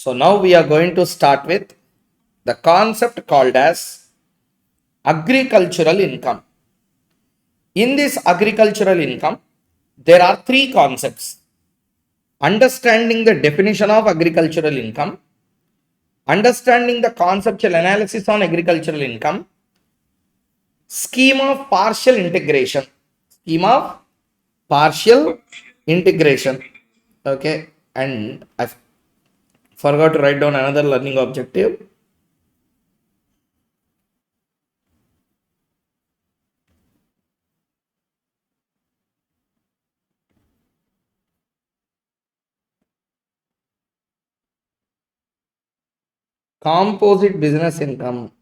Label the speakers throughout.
Speaker 1: So now we are going to start with the concept called as agricultural income. In this agricultural income, there are three concepts: understanding the definition of agricultural income, understanding the conceptual analysis on agricultural income, scheme of partial integration, scheme of partial integration. Okay, and I forgot to write down another learning objective. Composite business income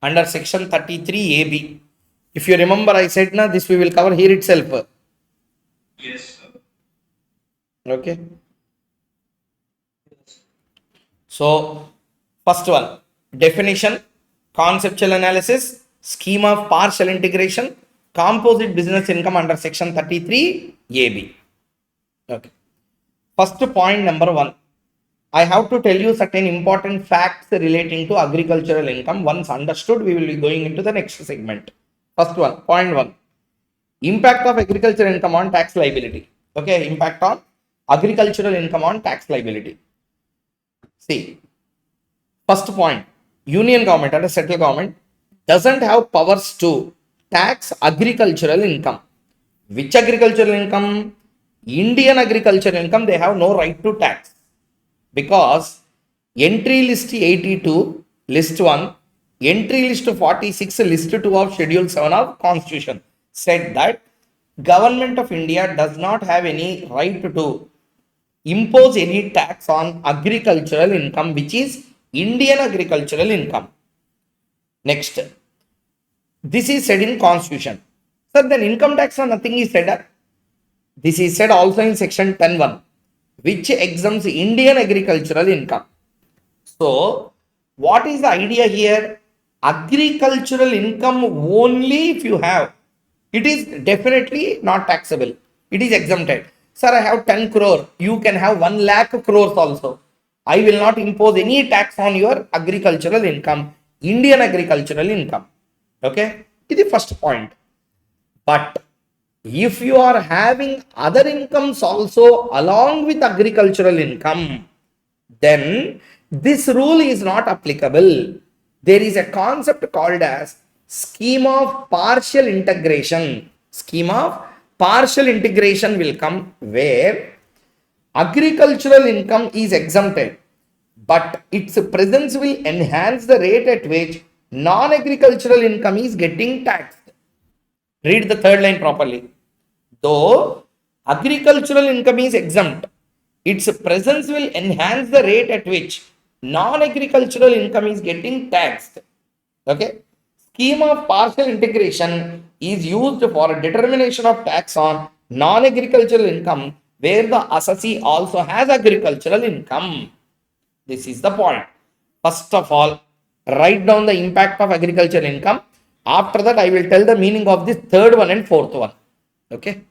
Speaker 1: under section 33 AB. If you remember, I said na this we will cover here itself.
Speaker 2: Yes.
Speaker 1: Okay. So, first one, definition, conceptual analysis, scheme of partial integration, composite business income under section 33 AB. Okay. First point number one, I have to tell you certain important facts relating to agricultural income. Once understood, we will be going into the next segment. First one, point one, impact of agricultural income on tax liability. Okay, impact on agricultural income on tax liability. See, first point, union government and central government doesn't have powers to tax agricultural income. Which agricultural income? Indian agricultural income, they have no right to tax because entry list 82, list 1, entry list 46, list 2 of schedule 7 of constitution said that government of India does not have any right to impose any tax on agricultural income, which is Indian agricultural income. Next, this is said in constitution. Sir, then income tax on nothing is said. This is said also in section 10(1), which exempts Indian agricultural income. So, what is the idea here? Agricultural income only if you have. It is definitely not taxable. It is exempted. Sir, I have 10 crore. You can have 1 lakh crores also. I will not impose any tax on your agricultural income, Indian agricultural income. Okay? This is the first point. But if you are having other incomes also along with agricultural income, then this rule is not applicable. There is a concept called as scheme of partial integration. Scheme of partial integration will come where agricultural income is exempted, but its presence will enhance the rate at which non-agricultural income is getting taxed. Read the third line properly. Though agricultural income is exempt, its presence will enhance the rate at which non-agricultural income is getting taxed. Okay. Scheme of partial integration is used for determination of tax on non-agricultural income where the assessee also has agricultural income. This is the point. First of all, write down the impact of agricultural income. After that, I will tell the meaning of this third one and fourth one. Okay.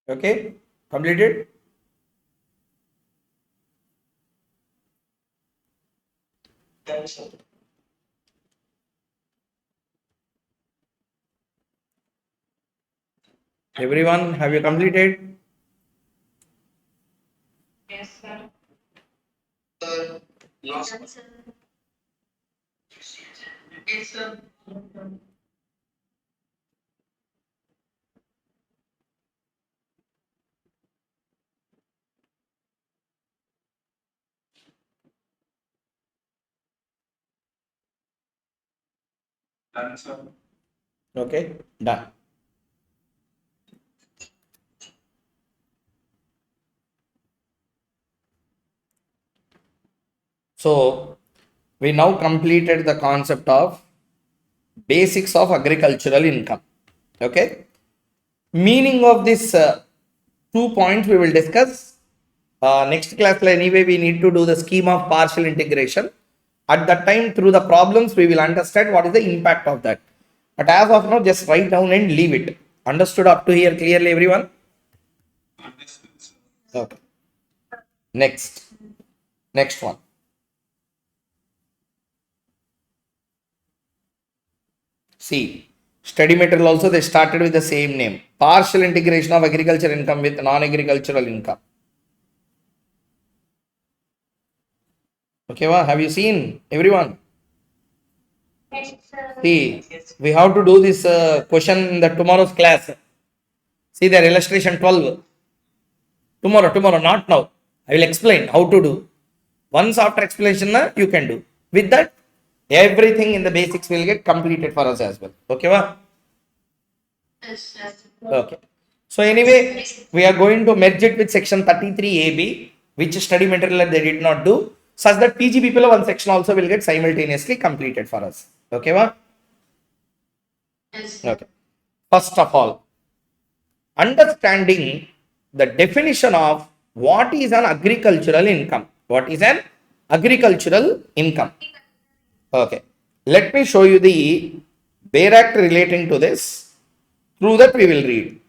Speaker 1: Okay, completed.
Speaker 2: Yes, sir.
Speaker 1: Everyone, have you completed?
Speaker 2: Yes, sir. Sir, last one. Yes, sir. Done, sir.
Speaker 1: Okay, done. So we now completed the concept of basics of agricultural income. Okay, meaning of this 2 points we will discuss next class. Anyway, we need to do the scheme of partial integration. At that time, through the problems, we will understand what is the impact of that. But as of now, just write down and leave it. Understood up to here clearly, everyone?
Speaker 2: Understood, sir.
Speaker 1: Okay. Next one. See, study material also they started with the same name. Partial integration of agriculture income with non-agricultural income. Okay, well, have you seen everyone? See, we have to do this question in the tomorrow's class. See their illustration 12. Tomorrow, not now. I will explain how to do. Once after explanation, you can do. With that, everything in the basics will get completed for us as well. Okay, va? Okay. So anyway, we are going to merge it with section 33 AB, which study material they did not do, such that PG people one section also will get simultaneously completed for us. Okay, va? Okay. First of all, understanding the definition of what is an agricultural income. What is an agricultural income? Okay. Let me show you the Bare Act relating to this. Through that we will read.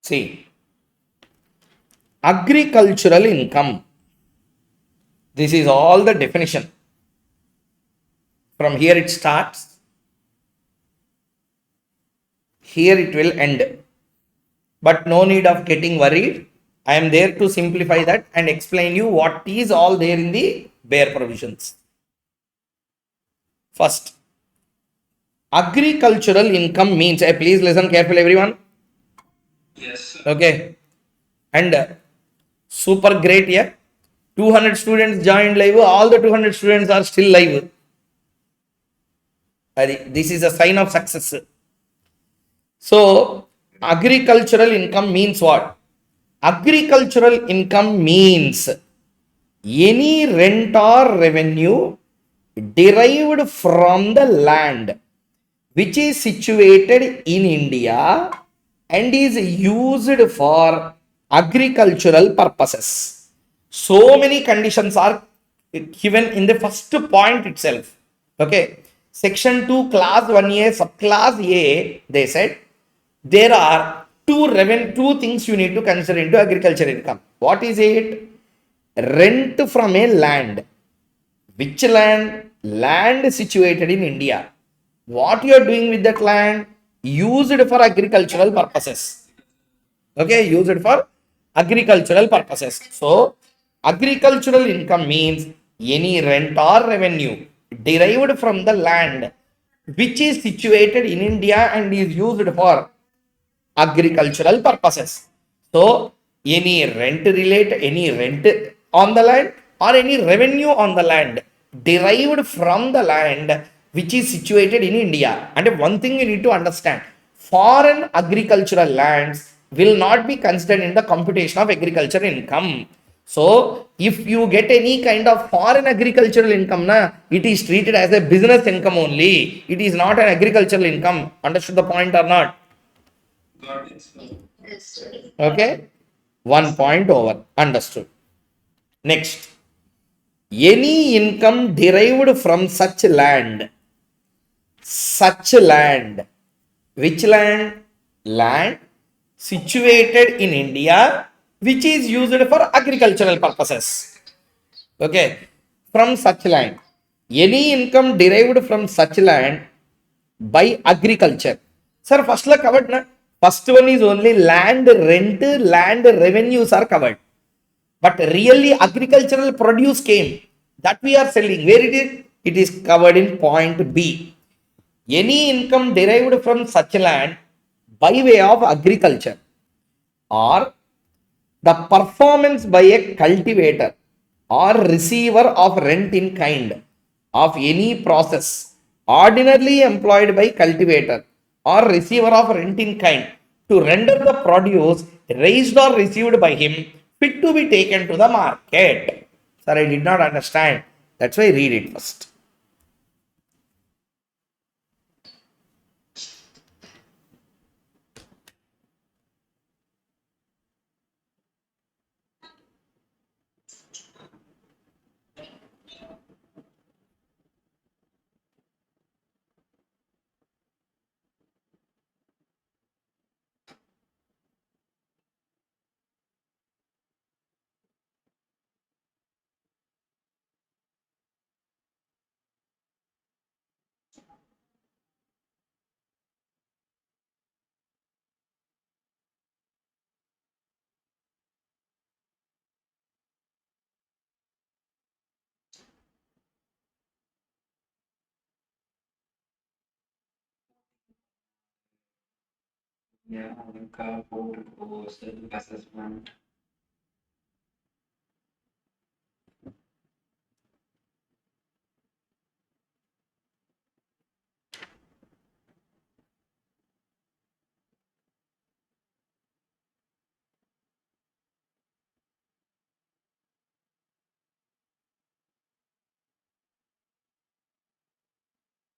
Speaker 1: See, agricultural income. This is all the definition. From here it starts. Here it will end. But no need of getting worried. I am there to simplify that and explain you what is all there in the bare provisions. First, agricultural income means, please listen carefully, everyone.
Speaker 2: Yes, sir.
Speaker 1: Okay. And super great, yeah. 200 students joined live. All the 200 students are still live. This is a sign of success. So, agricultural income means what? Agricultural income means any rent or revenue derived from the land which is situated in India and is used for agricultural purposes. So many conditions are given in the first point itself. Okay. Section 2, class 1A, subclass A, they said there are two things you need to consider into agriculture income. What is it? Rent from a land. Which land? Land situated in India. What you are doing with that land? Used for agricultural purposes. Okay, used for agricultural purposes. So, agricultural income means any rent or revenue derived from the land which is situated in India and is used for agricultural purposes. So, any rent on the land or any revenue on the land derived from the land which is situated in India. And one thing you need to understand, foreign agricultural lands will not be considered in the computation of agricultural income. So, if you get any kind of foreign agricultural income, it is treated as a business income only. It is not an agricultural income. Understood the point or not?
Speaker 2: Got it, sir.
Speaker 1: Okay, 1 point over. Understood. Next, Any income derived from such land. Such land. Which land? Land situated in India, which is used for agricultural purposes. Okay. From such land. Any income derived from such land by agriculture. Sir, first la covered na. First one is only land rent, land revenues are covered. But really agricultural produce came that we are selling. Where it is? It is covered in point B. Any income derived from such land by way of agriculture or the performance by a cultivator or receiver of rent in kind of any process ordinarily employed by cultivator or receiver of rent in kind to render the produce raised or received by him fit to be taken to the market. Sir, I did not understand. That's why I read it first.
Speaker 2: Yeah, Anka, photo, self-assessment.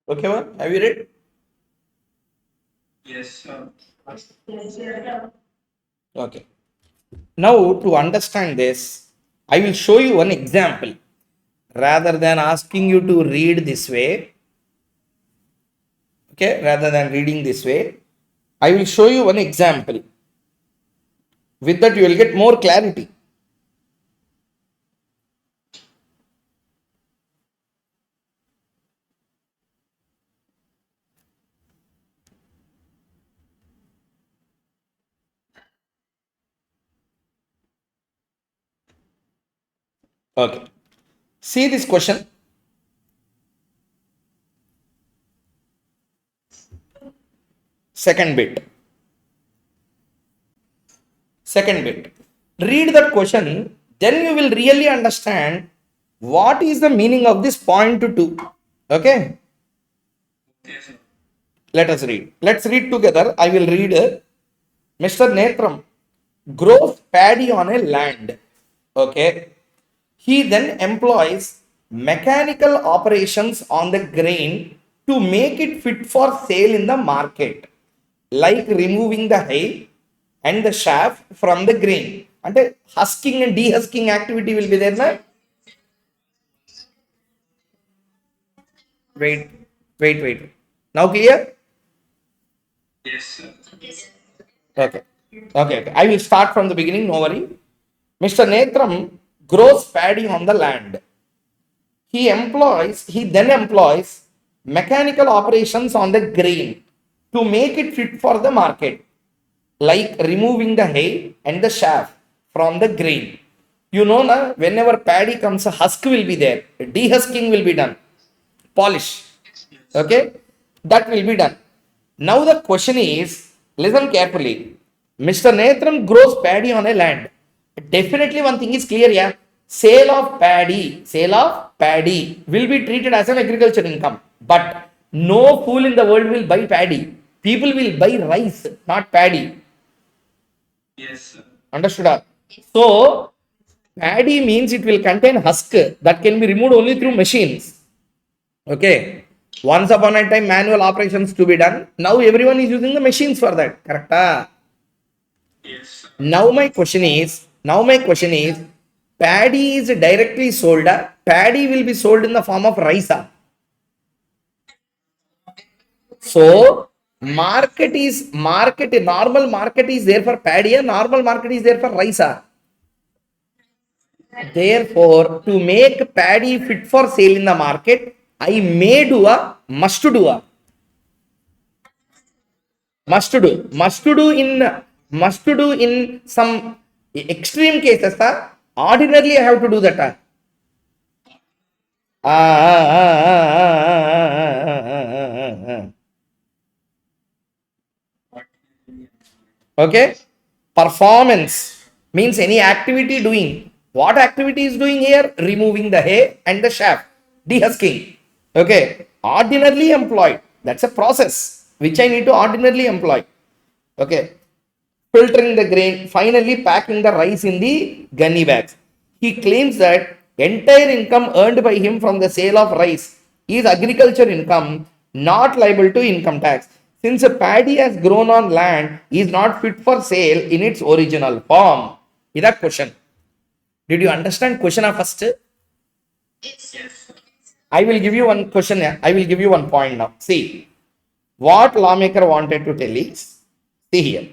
Speaker 1: Okay, well, have you read?
Speaker 2: Yes, sir.
Speaker 1: Okay. Now, to understand this, I will show you one example. Rather than asking you to read this way, okay, rather than reading this way, I will show you one example. With that, you will get more clarity. Okay. See this question. Second bit. Second bit. Read that question, then you will really understand what is the meaning of this point 2. Okay.
Speaker 2: Okay, sir.
Speaker 1: Let us read. Let's read together. I will read. Mr. Netram grows paddy on a land. Okay. He then employs mechanical operations on the grain to make it fit for sale in the market, like removing the hay and the chaff from the grain. And husking and dehusking activity will be there. Na? Wait, wait. Now clear?
Speaker 2: Yes, sir.
Speaker 1: Okay. Okay. I will start from the beginning, no worry. Mr. Netram grows paddy on the land. He then employs mechanical operations on the grain to make it fit for the market, like removing the hay and the chaff from the grain. You know, na, whenever paddy comes, a husk will be there, dehusking will be done, polish.
Speaker 2: Yes, sir.
Speaker 1: Okay, that will be done. Now the question is, listen carefully. Mr. Netram grows paddy on a land. Definitely one thing is clear, yeah. Sale of paddy will be treated as an agriculture income. But no fool in the world will buy paddy. People will buy rice, not paddy.
Speaker 2: Yes, sir.
Speaker 1: Understood? So, paddy means it will contain husk that can be removed only through machines. Okay. Once upon a time, manual operations to be done. Now everyone is using the machines for that. Correct?
Speaker 2: Yes, sir.
Speaker 1: Now my question is, Paddy is directly sold. Paddy will be sold in the form of rice. So normal market is there for paddy. Normal market is there for rice. Therefore, to make paddy fit for sale in the market, I may do a must do a must do in some extreme cases. Ordinarily, I have to do that. Okay. Performance means any activity doing. What activity is doing here? Removing the hay and the shaft, dehusking. Okay. Ordinarily employed. That's a process which I need to ordinarily employ. Okay. Filtering the grain, finally packing the rice in the gunny bags. He claims that entire income earned by him from the sale of rice is agriculture income, not liable to income tax. Since a paddy has grown on land, is not fit for sale in its original form. Is that question? Did you understand question first?
Speaker 2: Yes.
Speaker 1: I will give you one question. I will give you one point now. See, what lawmaker wanted to tell is, see here.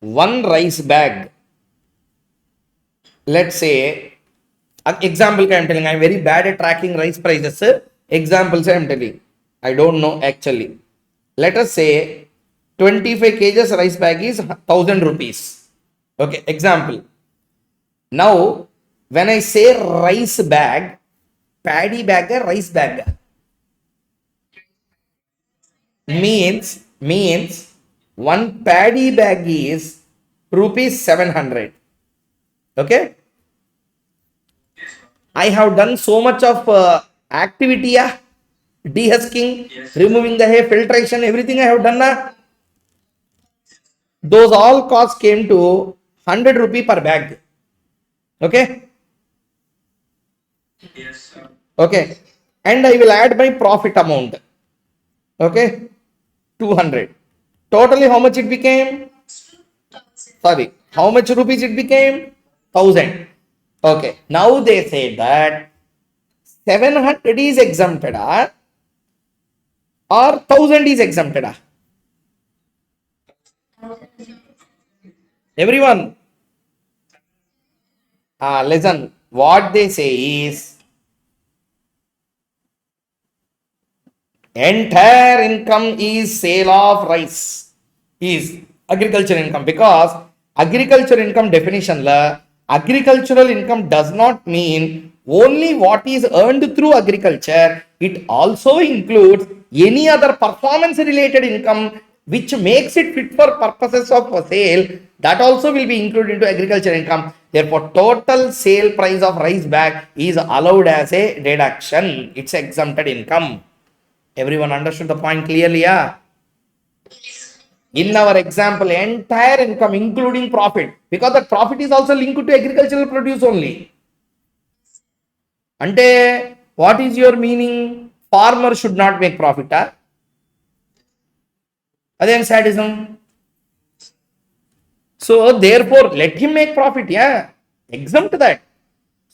Speaker 1: One rice bag, let's say, example I am telling, I am very bad at tracking rice prices. Examples I am telling, I don't know actually. Let us say 25 kgs rice bag is 1000 rupees. Okay, example. Now, when I say rice bag, paddy bag, rice bag means one paddy bag is rupees 700. Okay, I have done so much of activity, dehusking,
Speaker 2: Yes.
Speaker 1: removing the hay, filtration, everything I have done. Those all costs came to 100 rupee per bag. Okay.
Speaker 2: Yes, sir.
Speaker 1: Okay. And I will add my profit amount. Okay. 200. Totally how much it became? Sorry. How much rupees it became? 1000. Okay. Now they say that 700 is exempted or 1000 is exempted. Everyone, listen, what they say is entire income is sale of rice, is agriculture income, because agriculture income definition la agricultural income does not mean only what is earned through agriculture, it also includes any other performance related income which makes it fit for purposes of sale, that also will be included into agriculture income. Therefore, total sale price of rice bag is allowed as a deduction. It's exempted income. Everyone understood the point clearly? Yeah. In our example, entire income including profit, because the profit is also linked to agricultural produce only. Ante, what is your meaning? Farmer should not make profit. Adem sadism. So therefore, let him make profit. Yeah, exempt that.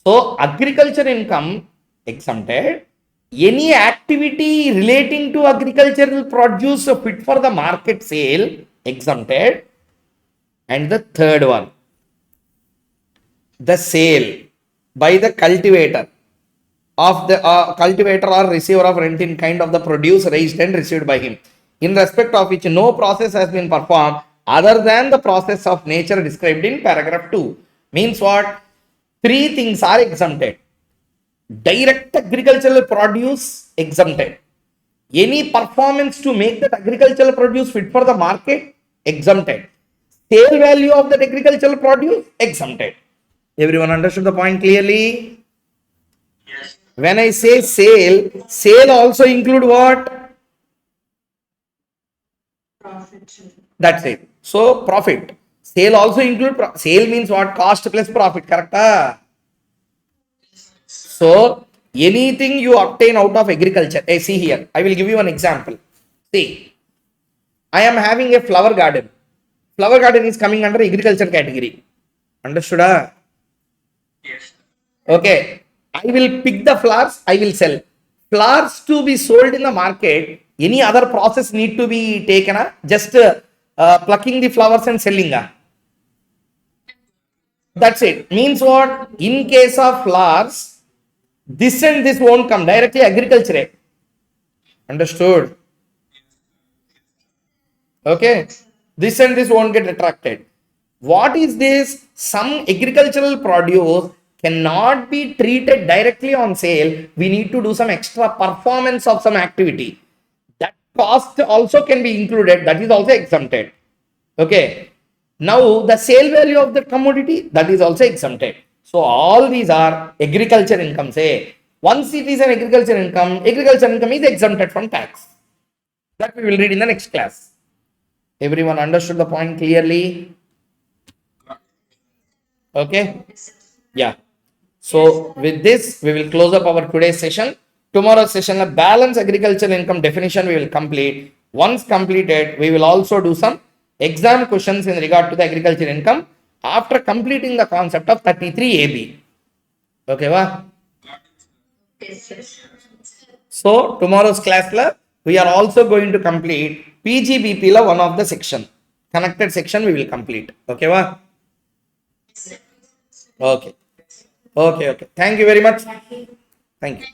Speaker 1: So agriculture income exempted. Any activity relating to agricultural produce fit for the market sale exempted. And the third one, the sale by the cultivator of the cultivator or receiver of rent in kind of the produce raised and received by him, in respect of which no process has been performed other than the process of nature described in paragraph 2. Means what? Three things are exempted. Direct agricultural produce exempted. Any performance to make that agricultural produce fit for the market exempted. Sale value of that agricultural produce exempted. Everyone understood the point clearly?
Speaker 2: Yes.
Speaker 1: When I say sale, sale also include what? That's it. So profit. Sale also include sale means what? Cost plus profit, correct? So anything you obtain out of agriculture, see here, I will give you an example. See, I am having a flower garden. Flower garden is coming under agriculture category. Understood?
Speaker 2: Yes.
Speaker 1: Okay. I will pick the flowers, I will sell. Flowers to be sold in the market, any other process need to be taken? Just plucking the flowers and selling? That's it. Means what? In case of flowers, this and this won't come directly agriculture. Understood? Okay. This and this won't get attracted. What is this? Some agricultural produce cannot be treated directly on sale. We need to do some extra performance of some activity. That cost also can be included. That is also exempted. Okay. Now the sale value of the commodity, that is also exempted. So all these are agriculture income. Say once it is an agriculture income is exempted from tax. That we will read in the next class. Everyone understood the point clearly? Okay. Yeah. So with this, we will close up our today's session. Tomorrow's session, a balance agricultural income definition we will complete. Once completed, we will also do some exam questions in regard to the agricultural income after completing the concept of 33 AB. Okay, va?
Speaker 2: Yes, yes.
Speaker 1: So tomorrow's class la, we are also going to complete PGBP la one of the section. Connected section we will complete. Okay, va? Okay. Okay, okay. Thank you very much. Thank you.